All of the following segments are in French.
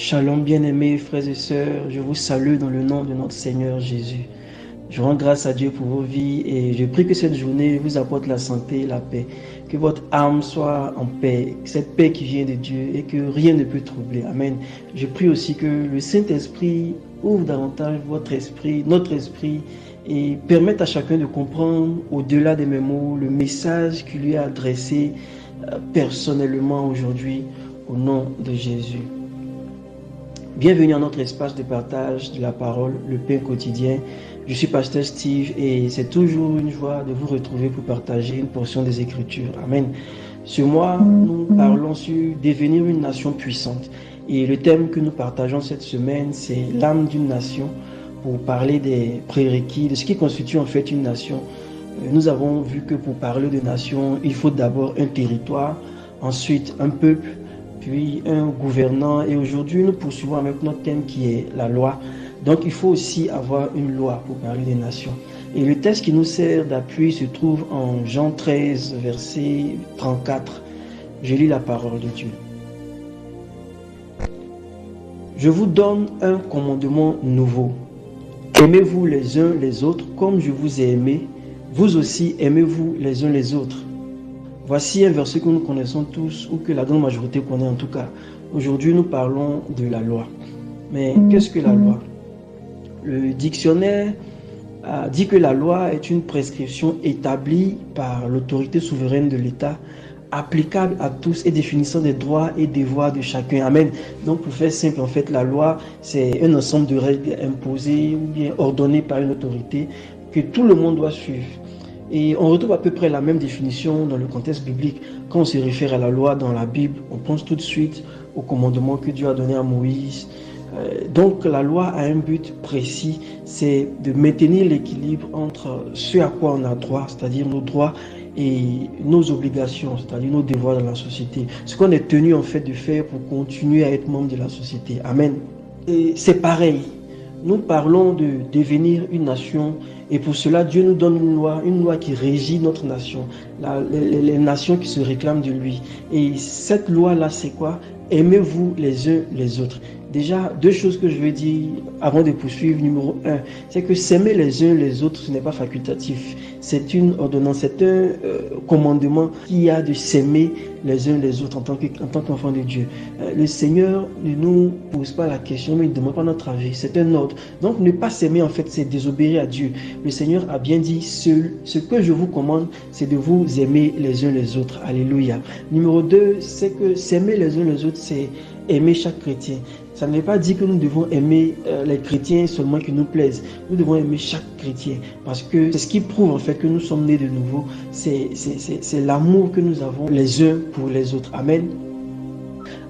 Shalom bien-aimés frères et sœurs, je vous salue dans le nom de notre Seigneur Jésus. Je rends grâce à Dieu pour vos vies et je prie que cette journée vous apporte la santé et la paix. Que votre âme soit en paix, cette paix qui vient de Dieu et que rien ne peut troubler. Amen. Je prie aussi que le Saint-Esprit ouvre davantage votre esprit, notre esprit et permette à chacun de comprendre au-delà de mes mots le message qui lui est adressé personnellement aujourd'hui au nom de Jésus. Bienvenue à notre espace de partage de la parole, le pain quotidien. Je suis Pasteur Steve et c'est toujours une joie de vous retrouver pour partager une portion des Écritures. Amen. Ce mois, nous parlons sur devenir une nation puissante. Et le thème que nous partageons cette semaine, c'est l'âme d'une nation, pour parler des prérequis, de ce qui constitue en fait une nation. Nous avons vu que pour parler de nation, il faut d'abord un territoire, ensuite un peuple, puis un gouvernant. Et aujourd'hui, nous poursuivons avec notre thème qui est la loi. Donc, il faut aussi avoir une loi pour parler des nations. Et le texte qui nous sert d'appui se trouve en Jean 13, verset 34. Je lis la parole de Dieu. Je vous donne un commandement nouveau. Aimez-vous les uns les autres comme je vous ai aimé. Vous aussi, aimez-vous les uns les autres. Voici un verset que nous connaissons tous, ou que la grande majorité connaît en tout cas. Aujourd'hui, nous parlons de la loi. Mais qu'est-ce que la loi? Le dictionnaire dit que la loi est une prescription établie par l'autorité souveraine de l'État, applicable à tous et définissant des droits et devoirs de chacun. Amen. Donc, pour faire simple, en fait, la loi, c'est un ensemble de règles imposées ou bien ordonnées par une autorité que tout le monde doit suivre. Et on retrouve à peu près la même définition dans le contexte biblique. Quand on se réfère à la loi dans la Bible, on pense tout de suite au commandement que Dieu a donné à Moïse. Donc la loi a un but précis, c'est de maintenir l'équilibre entre ce à quoi on a droit, c'est-à-dire nos droits, et nos obligations, c'est-à-dire nos devoirs dans la société. Ce qu'on est tenu en fait de faire pour continuer à être membre de la société. Amen. Et c'est pareil. Nous parlons de devenir une nation et pour cela Dieu nous donne une loi qui régit notre nation, les nations qui se réclament de lui. Et cette loi-là, c'est quoi? Aimez-vous les uns les autres. Déjà, deux choses que je veux dire avant de poursuivre. Numéro 1, c'est que s'aimer les uns les autres, ce n'est pas facultatif. C'est une ordonnance, c'est un commandement qui a de s'aimer les uns les autres en tant qu'enfant de Dieu. Le Seigneur ne nous pose pas la question, mais il ne demande pas notre avis. C'est un ordre. Donc, ne pas s'aimer, en fait, c'est désobéir à Dieu. Le Seigneur a bien dit, ce que je vous commande, c'est de vous aimer les uns les autres. Alléluia. Numéro 2, c'est que s'aimer les uns les autres, c'est aimer chaque chrétien. Ça ne veut pas dire que nous devons aimer les chrétiens seulement qui nous plaisent. Nous devons aimer chaque chrétien parce que c'est ce qui prouve en fait que nous sommes nés de nouveau. C'est l'amour que nous avons les uns pour les autres. Amen.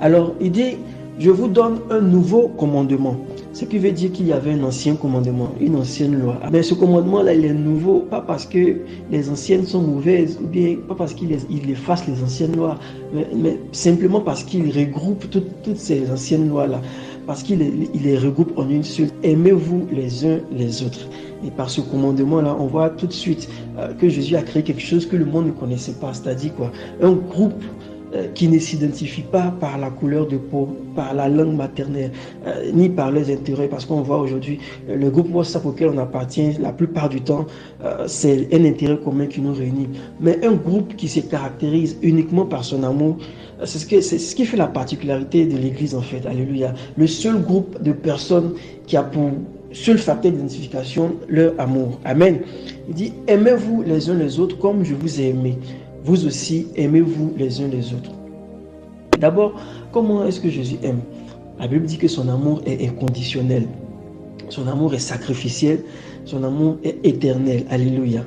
Alors, il dit, je vous donne un nouveau commandement. Ce qui veut dire qu'il y avait un ancien commandement, une ancienne loi. Mais ce commandement-là, il est nouveau, pas parce que les anciennes sont mauvaises, ou bien pas parce qu'il efface les anciennes lois, mais simplement parce qu'il regroupe toutes ces anciennes lois-là, parce qu'il les regroupe en une seule. Aimez-vous les uns les autres. Et par ce commandement-là, on voit tout de suite que Jésus a créé quelque chose que le monde ne connaissait pas, c'est-à-dire quoi? Un groupe qui ne s'identifient pas par la couleur de peau, par la langue maternelle, ni par leurs intérêts, parce qu'on voit aujourd'hui le groupe WhatsApp auquel on appartient, la plupart du temps, c'est un intérêt commun qui nous réunit. Mais un groupe qui se caractérise uniquement par son amour, c'est ce qui fait la particularité de l'Église en fait. Alléluia. Le seul groupe de personnes qui a pour seul facteur d'identification leur amour. Amen. Il dit, aimez-vous les uns les autres comme je vous ai aimé. Vous aussi, aimez-vous les uns les autres. D'abord, comment est-ce que Jésus aime? La Bible dit que son amour est inconditionnel. Son amour est sacrificiel. Son amour est éternel. Alléluia.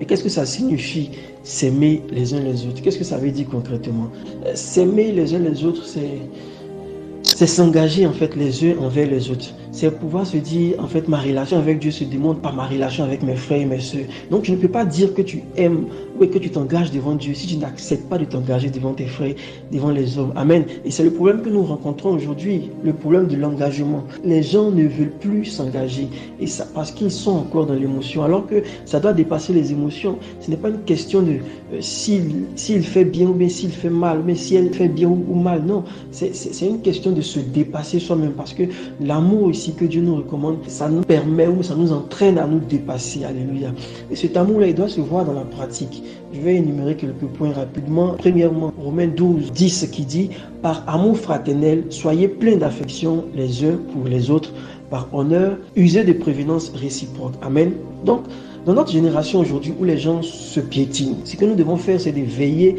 Et qu'est-ce que ça signifie, s'aimer les uns les autres? Qu'est-ce que ça veut dire concrètement? S'aimer les uns les autres, c'est s'engager en fait les uns envers les autres. C'est pouvoir se dire, en fait, ma relation avec Dieu se démontre par ma relation avec mes frères et mes soeurs. Donc, je ne peux pas dire que tu aimes ou que tu t'engages devant Dieu si tu n'acceptes pas de t'engager devant tes frères, devant les hommes. Amen. Et c'est le problème que nous rencontrons aujourd'hui, le problème de l'engagement. Les gens ne veulent plus s'engager et ça parce qu'ils sont encore dans l'émotion, alors que ça doit dépasser les émotions. Ce n'est pas une question de s'il fait bien ou bien s'il fait mal, mais si elle fait bien ou mal. Non, c'est une question de se dépasser soi-même, parce que l'amour ici que Dieu nous recommande, ça nous permet ou ça nous entraîne à nous dépasser. Alléluia. Et cet amour-là, il doit se voir dans la pratique. Je vais énumérer quelques points rapidement. Premièrement, Romains 12, 10 qui dit: par amour fraternel, soyez pleins d'affection les uns pour les autres, par honneur, usez de prévenance réciproque. Amen. Donc, dans notre génération aujourd'hui où les gens se piétinent, ce que nous devons faire, c'est de veiller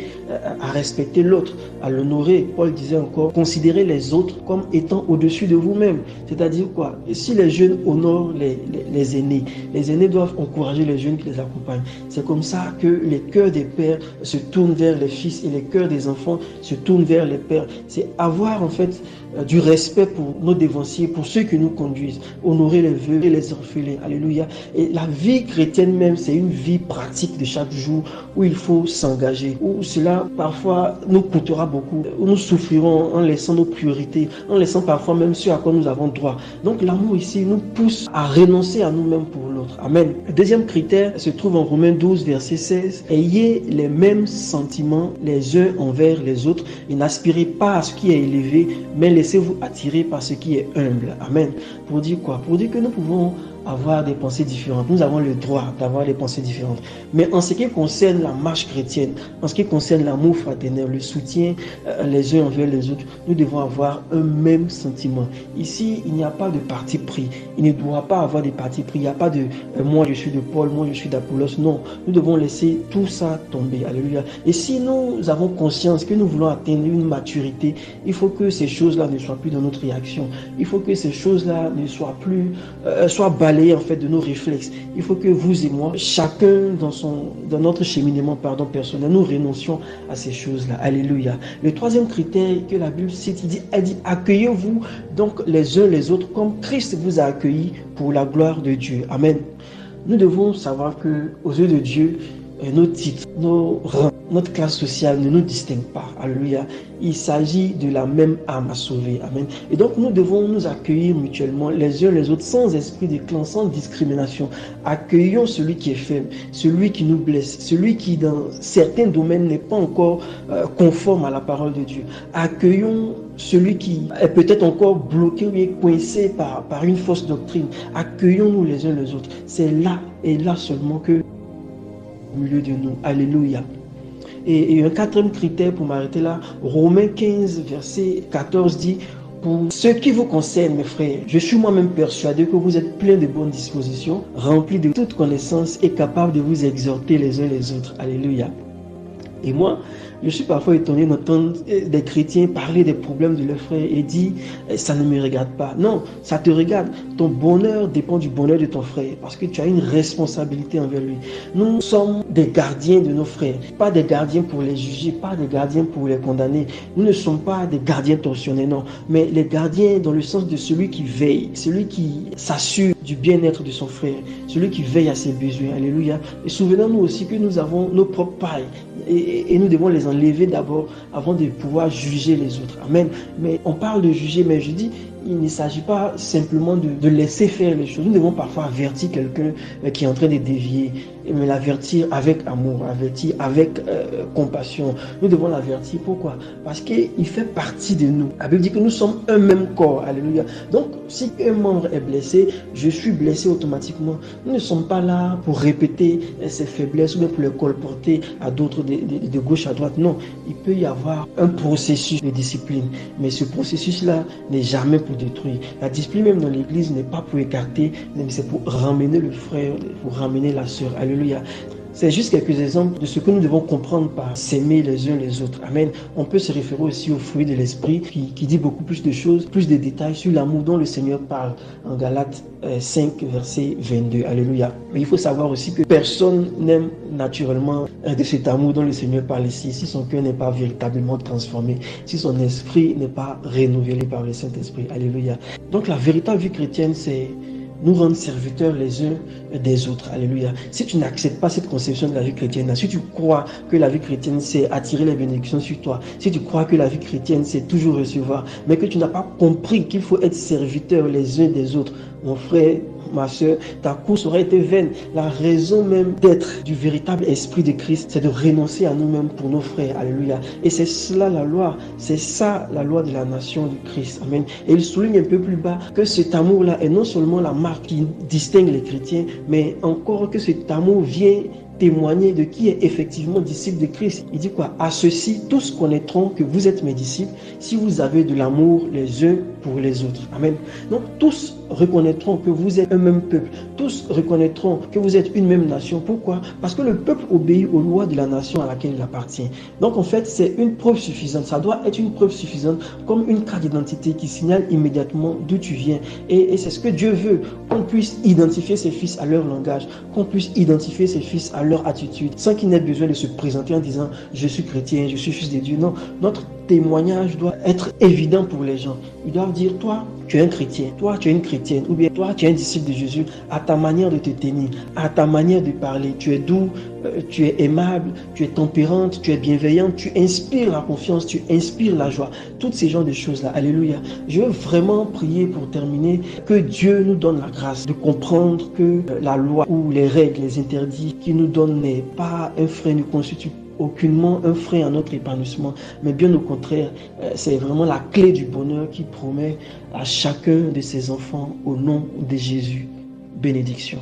à respecter l'autre, à l'honorer. Paul disait encore, considérez les autres comme étant au-dessus de vous-même. C'est-à-dire quoi? Si les jeunes honorent les aînés doivent encourager les jeunes qui les accompagnent. C'est comme ça que les cœurs des pères se tournent vers les fils et les cœurs des enfants se tournent vers les pères. C'est avoir en fait du respect pour nos dévanciers, pour ceux qui nous conduisent, honorer les veuves et les orphelins. Alléluia. Et la vie chrétienne même, c'est une vie pratique de chaque jour où il faut s'engager, où cela parfois nous coûtera beaucoup, où nous souffrirons en laissant nos priorités, en laissant parfois même ce à quoi nous avons droit. Donc l'amour ici nous pousse à renoncer à nous-mêmes pour l'autre. Amen. Le deuxième critère se trouve en Romains 12, verset 16. Ayez les mêmes sentiments les uns envers les autres et n'aspirez pas à ce qui est élevé, mais laissez-vous attirer par ce qui est humble. Amen. Pour dire quoi? Pour dire que nous pouvons avoir des pensées différentes. Nous avons le droit d'avoir des pensées différentes. Mais en ce qui concerne la marche chrétienne, en ce qui concerne l'amour fraternel, le soutien les uns envers les autres, nous devons avoir un même sentiment. Ici, il n'y a pas de parti pris. Il ne doit pas avoir de parti pris. Il n'y a pas de moi je suis de Paul, moi je suis d'Apollos. Non, nous devons laisser tout ça tomber. Alléluia. Et si nous avons conscience que nous voulons atteindre une maturité, il faut que ces choses-là ne soient plus dans notre réaction. Il faut que ces choses-là ne soient plus, soient balayées en fait de nos réflexes. Il faut que vous et moi, chacun dans notre cheminement personnel, nous renoncions à ces choses-là. Alléluia. Le troisième critère que la Bible cite, elle dit accueillez-vous donc les uns les autres comme Christ vous a accueillis pour la gloire de Dieu. Amen. Nous devons savoir que aux yeux de Dieu, nos titres, nos rangs, notre classe sociale ne nous distingue pas. Alléluia. Il s'agit de la même âme à sauver. Amen. Et donc nous devons nous accueillir mutuellement les uns les autres sans esprit de clan, sans discrimination. Accueillons celui qui est faible, celui qui nous blesse, celui qui dans certains domaines n'est pas encore conforme à la parole de Dieu. Accueillons celui qui est peut-être encore bloqué ou est coincé par une fausse doctrine. Accueillons-nous les uns les autres. C'est là et là seulement que au milieu de nous. Alléluia. Et un quatrième critère pour m'arrêter là, Romains 15, verset 14 dit: pour ce qui vous concerne, mes frères, je suis moi-même persuadé que vous êtes pleins de bonnes dispositions, remplis de toute connaissance et capables de vous exhorter les uns les autres. Alléluia. Et moi, je suis parfois étonné d'entendre des chrétiens parler des problèmes de leurs frères et dire ça ne me regarde pas. Non, ça te regarde. Ton bonheur dépend du bonheur de ton frère parce que tu as une responsabilité envers lui. Nous sommes des gardiens de nos frères, pas des gardiens pour les juger, pas des gardiens pour les condamner. Nous ne sommes pas des gardiens torsionnés, non, mais les gardiens dans le sens de celui qui veille, celui qui s'assure du bien-être de son frère, celui qui veille à ses besoins. Alléluia. Et souvenons-nous aussi que nous avons nos propres pailles et nous devons les enlever d'abord avant de pouvoir juger les autres. Amen. Mais on parle de juger, mais je dis, il ne s'agit pas simplement de laisser faire les choses. Nous devons parfois avertir quelqu'un qui est en train de dévier, mais l'avertir avec amour, avertir avec compassion. Nous devons l'avertir. Pourquoi? Parce qu'il fait partie de nous. La Bible dit que nous sommes un même corps. Alléluia. Donc, si un membre est blessé, je suis blessé automatiquement. Nous ne sommes pas là pour répéter ses faiblesses ou bien pour les colporter à d'autres de gauche à droite. Non, il peut y avoir un processus de discipline. Mais ce processus-là n'est jamais pour détruire. La discipline même dans l'église n'est pas pour écarter, mais c'est pour ramener le frère, pour ramener la sœur. Alléluia. C'est juste quelques exemples de ce que nous devons comprendre par s'aimer les uns les autres. Amen. On peut se référer aussi au fruit de l'esprit qui dit beaucoup plus de choses, plus de détails sur l'amour dont le Seigneur parle en Galates 5, verset 22. Alléluia. Mais il faut savoir aussi que personne n'aime naturellement de cet amour dont le Seigneur parle ici, si son cœur n'est pas véritablement transformé, si son esprit n'est pas renouvelé par le Saint-Esprit. Alléluia. Donc la véritable vie chrétienne, c'est nous rendre serviteurs les uns des autres. Alléluia. Si tu n'acceptes pas cette conception de la vie chrétienne, si tu crois que la vie chrétienne c'est attirer les bénédictions sur toi, si tu crois que la vie chrétienne c'est toujours recevoir, mais que tu n'as pas compris qu'il faut être serviteurs les uns des autres, mon frère, ma soeur, ta course aura été vaine. La raison même d'être du véritable esprit de Christ, c'est de renoncer à nous-mêmes pour nos frères. Alléluia. Et c'est cela la loi. C'est ça la loi de la nation du Christ. Amen. Et il souligne un peu plus bas que cet amour-là est non seulement la marque qui distingue les chrétiens, mais encore que cet amour vient témoigner de qui est effectivement disciple de Christ. Il dit quoi? À ceux-ci, tous connaîtront que vous êtes mes disciples si vous avez de l'amour les uns pour les autres. Amen. Donc tous reconnaîtront que vous êtes un même peuple. Tous reconnaîtront que vous êtes une même nation. Pourquoi? Parce que le peuple obéit aux lois de la nation à laquelle il appartient. Donc en fait, c'est une preuve suffisante. Ça doit être une preuve suffisante comme une carte d'identité qui signale immédiatement d'où tu viens. Et c'est ce que Dieu veut, qu'on puisse identifier ses fils à leur langage, qu'on puisse identifier ses fils à leur attitude, sans qu'il n'ait besoin de se présenter en disant « je suis chrétien, je suis fils de Dieu ». Non, notre témoignage doit être évident pour les gens. Ils doivent dire, toi, tu es un chrétien, toi, tu es une chrétienne, ou bien toi, tu es un disciple de Jésus, à ta manière de te tenir, à ta manière de parler. Tu es doux, tu es aimable, tu es tempérante, tu es bienveillante, tu inspires la confiance, tu inspires la joie. Toutes ces genres de choses-là. Alléluia. Je veux vraiment prier pour terminer que Dieu nous donne la grâce de comprendre que la loi ou les règles, les interdits qui nous donnent n'est pas un frein, ne constitue aucunement un frein à notre épanouissement, mais bien au contraire, c'est vraiment la clé du bonheur qui promet à chacun de ses enfants au nom de Jésus. Bénédiction.